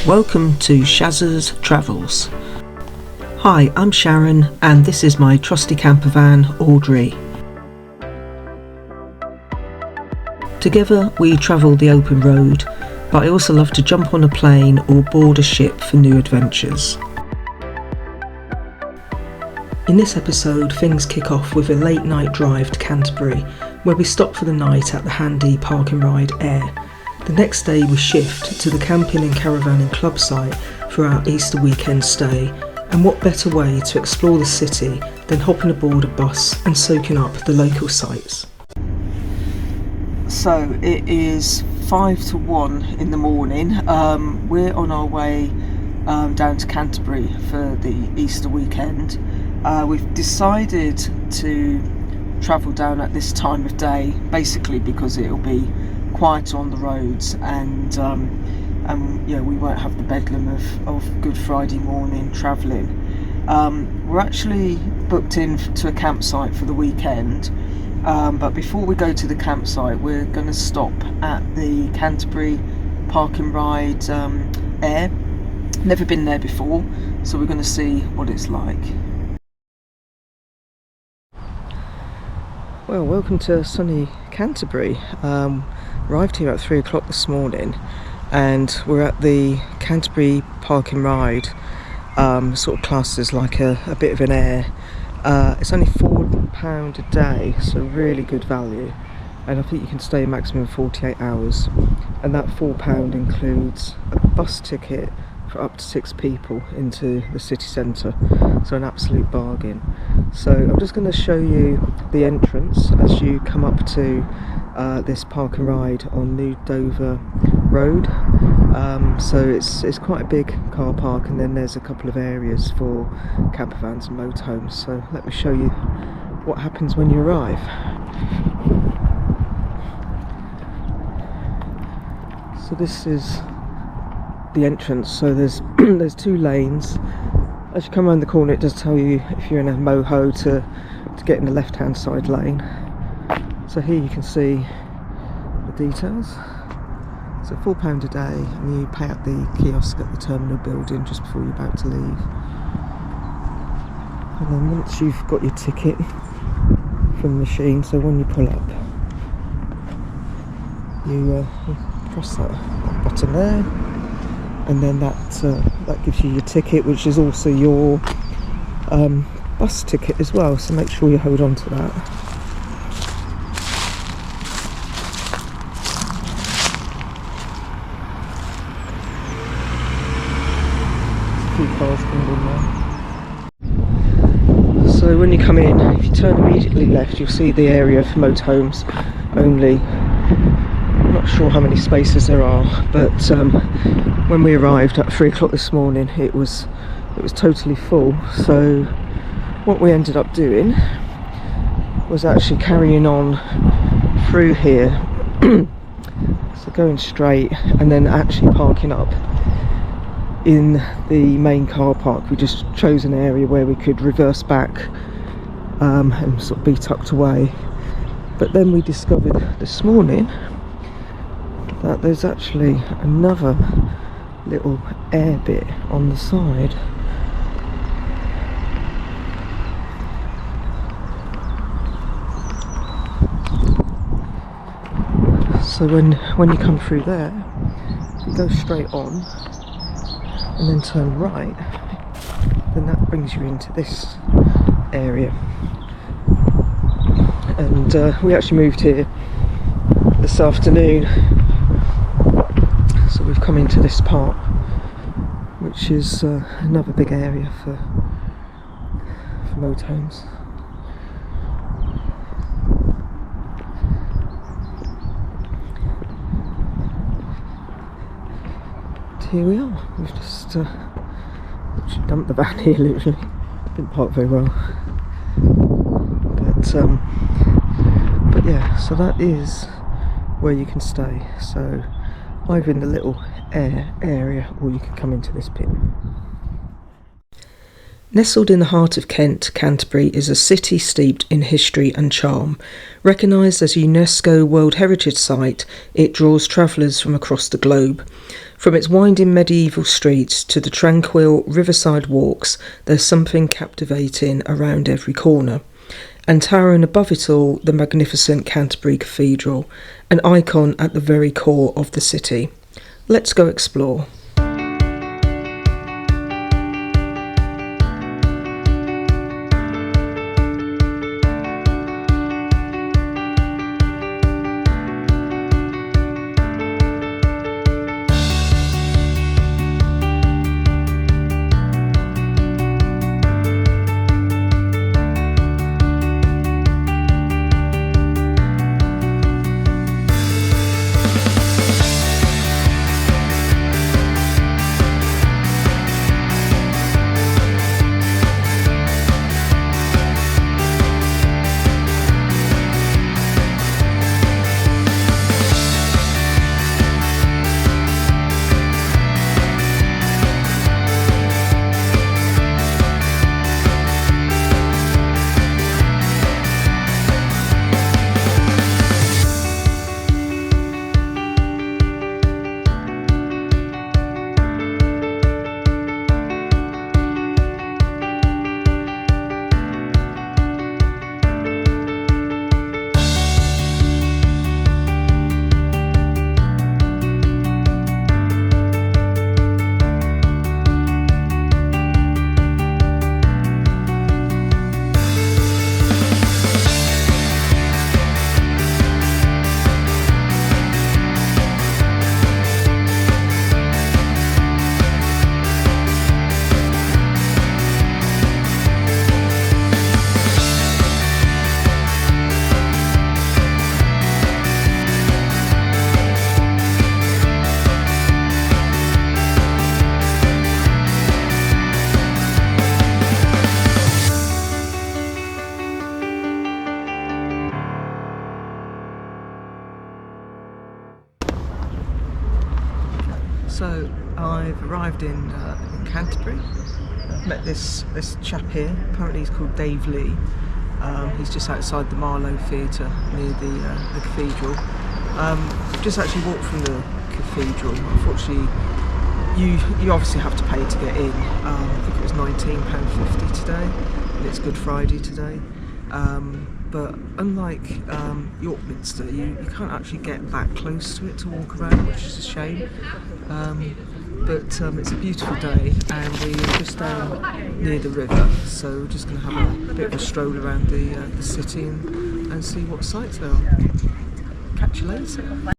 Welcome to Shazza's Travels. Hi, I'm Sharon and this is my trusty camper van, Aire. Together we travel the open road, but I also love to jump on a plane or board a ship for new adventures. In this episode, things kick off with a late night drive to Canterbury, where we stop for the night at the handy park and ride Aire. The next day we shift to the Camping and Caravanning Club site for our Easter weekend stay, and what better way to explore the city than hopping aboard a bus and soaking up the local sights. So it is 5 to 1 in the morning. We're on our way down to Canterbury for the Easter weekend. We've decided to travel down at this time of day, basically because it'll be quieter on the roads, and yeah, we won't have the bedlam of Good Friday morning travelling. We're actually booked in to a campsite for the weekend, but before we go to the campsite we're going to stop at the Canterbury Park and Ride Aire. Never been there before, so we're going to see what it's like. Well, welcome to sunny Canterbury. Arrived here at 3 o'clock this morning, and we're at the Canterbury Park and Ride, sort of classed as like a bit of an Aire. It's only £4 a day, so really good value, and I think you can stay a maximum of 48 hours, and that £4 includes a bus ticket for up to 6 people into the city centre, so an absolute bargain. So I'm just going to show you the entrance as you come up to this park and ride on New Dover Road. So it's quite a big car park, and then there's a couple of areas for camper vans and motorhomes. So let me show you what happens when you arrive. So this is the entrance. So there's there's 2 lanes. As you come around the corner, it does tell you if you're in a moho to get in the left hand side lane. So here you can see the details. So £4 a day, and you pay at the kiosk at the terminal building just before you're about to leave. And then once you've got your ticket from the machine, so when you pull up, you press that button there, and then that gives you your ticket, which is also your bus ticket as well, so make sure you hold on to that. A few cars coming in there. So when you come in, if you turn immediately left, you'll see the area for motorhomes only. I'm not sure how many spaces there are, but when we arrived at 3 o'clock this morning, it was totally full. So what we ended up doing was actually carrying on through here, so going straight and then actually parking up in the main car park. We just chose an area where we could reverse back and sort of be tucked away. But then we discovered this morning that there's actually another little Aire bit on the side. So when you come through there, you go straight on and then turn right, then that brings you into this area. And we actually moved here this afternoon, so we've come into this part, which is another big area for motorhomes. Here we are. We've just dumped the van here, literally. Didn't park very well, but yeah, so that is where you can stay. So either in the little Aire area, or you can come into this pit. Nestled in the heart of Kent, Canterbury is a city steeped in history and charm. Recognised as a UNESCO World Heritage Site, it draws travellers from across the globe. From its winding medieval streets to the tranquil riverside walks, there's something captivating around every corner. And towering above it all, the magnificent Canterbury Cathedral, an icon at the very core of the city. Let's go explore. So I've arrived in Canterbury. I've met this chap here. Apparently he's called Dave Lee. He's just outside the Marlow Theatre near the cathedral. Just actually walked from the cathedral. Unfortunately, you obviously have to pay to get in. I think it was £19.50 today, and it's Good Friday today. But unlike York-Minster, you can't actually get that close to it to walk around, which is a shame. But it's a beautiful day, and we're just down near the river, so we're just going to have a bit of a stroll around the city and see what sights there are. Catch you later.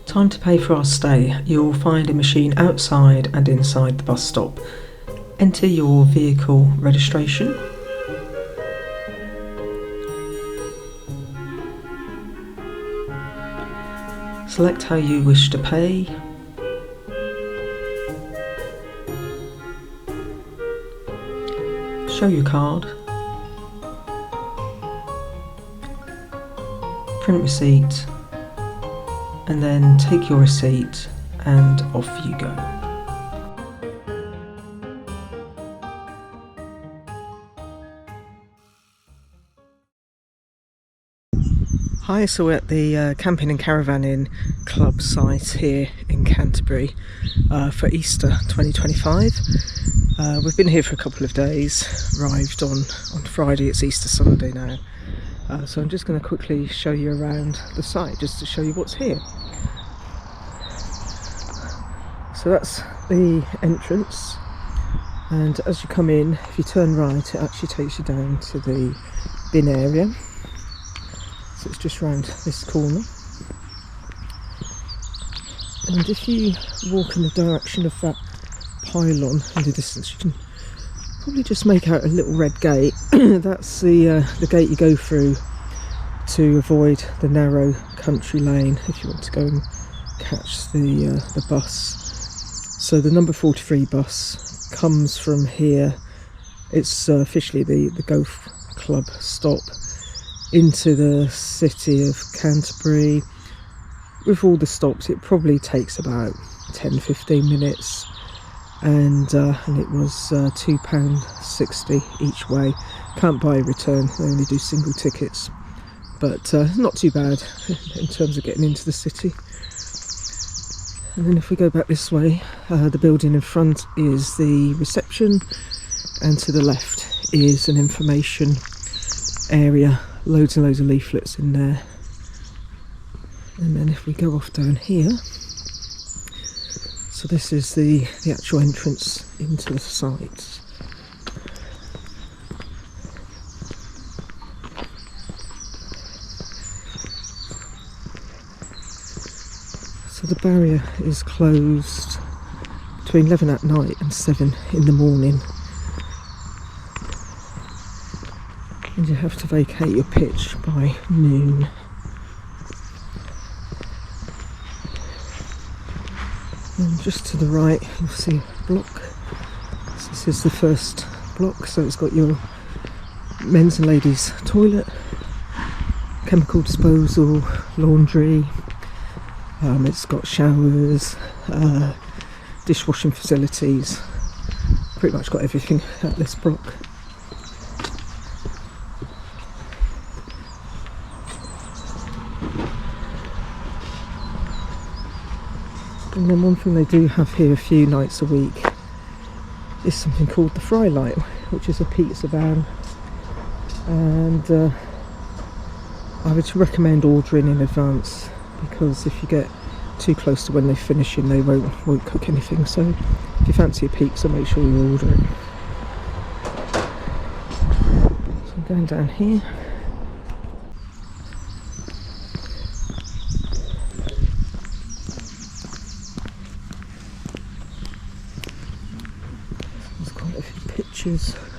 Time to pay for our stay. You'll find a machine outside and inside the bus stop. Enter your vehicle registration. Select how you wish to pay. Show your card. Print receipt. And then take your receipt and off you go. Hi, so we're at the Camping and Caravanning Club site here in Canterbury for Easter 2025. We've been here for a couple of days, arrived on Friday. It's Easter Sunday now. So I'm just going to quickly show you around the site just to show you what's here. So that's the entrance, and as you come in, if you turn right, it actually takes you down to the bin area. So it's just round this corner, and if you walk in the direction of that pylon in the distance, you can probably just make out a little red gate. That's the gate you go through to avoid the narrow country lane if you want to go and catch the bus. So the number 43 bus comes from here. It's officially the golf club stop into the city of Canterbury. With all the stops, it probably takes about 10-15 minutes, and it was £2.60 each way. Can't buy a return, they only do single tickets, but not too bad in terms of getting into the city. And then if we go back this way, the building in front is the reception, and to the left is an information area. Loads and loads of leaflets in there. And then if we go off down here, so this is the actual entrance into the site. So the barrier is closed between 11 at night and 7 in the morning. And you have to vacate your pitch by noon. And just to the right, you'll see a block. So this is the first block, so it's got your men's and ladies' toilet, chemical disposal, laundry. It's got showers, dishwashing facilities. Pretty much got everything at this block. And then one thing they do have here a few nights a week is something called the Fry Light, which is a pizza van, and I would recommend ordering in advance, because if you get too close to when they're finishing, they won't cook anything. So if you fancy a pizza, make sure you order it. So I'm going down here.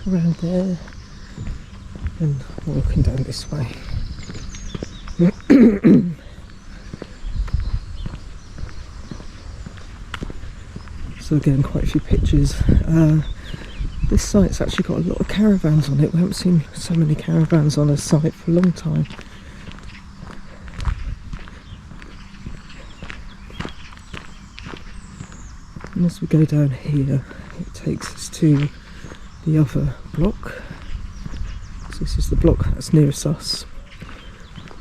Around there, and walking down this way. So again, quite a few pictures. This site's actually got a lot of caravans on it. We haven't seen so many caravans on a site for a long time. And as we go down here, it takes us to the other block. So this is the block that's nearest us.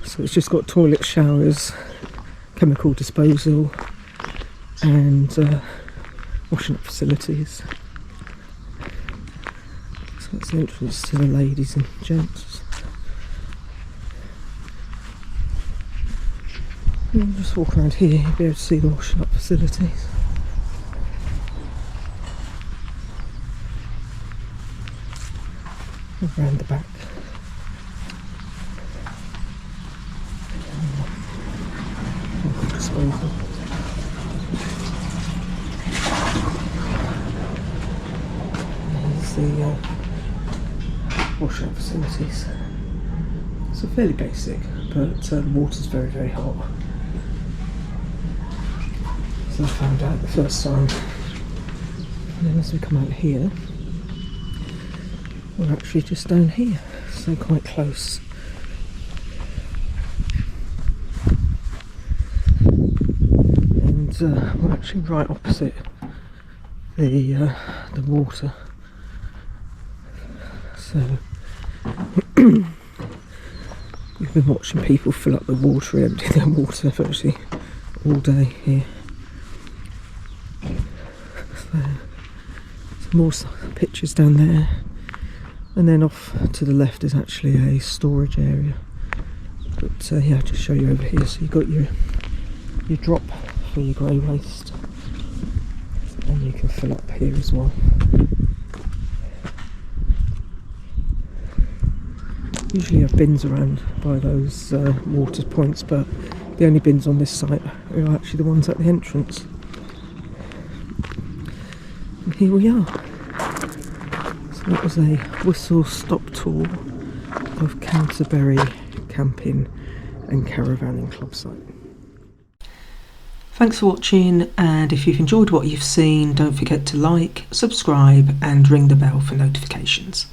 So it's just got toilet, showers, chemical disposal, and washing up facilities. So that's the entrance to the ladies and gents. And we'll just walk around here, you'll be able to see the washing up facilities. Around the back. Disposal. There's the wash-up facilities. So fairly basic, but the water's very, very hot. So I found out the first time. And then as we come out here, we're actually just down here, so quite close. And we're actually right opposite the water. So We've been watching people fill up the water, empty their water virtually all day here. So, some more pictures down there, and then off to the left is actually a storage area. But yeah, I'll just show you over here. So you've got your drop for your grey waste, and you can fill up here as well. Usually have bins around by those water points, but the only bins on this site are actually the ones at the entrance. And here we are. So that was a whistle-stop tour of Canterbury Camping and Caravanning Club site. Thanks for watching, and if you've enjoyed what you've seen, don't forget to like, subscribe and ring the bell for notifications.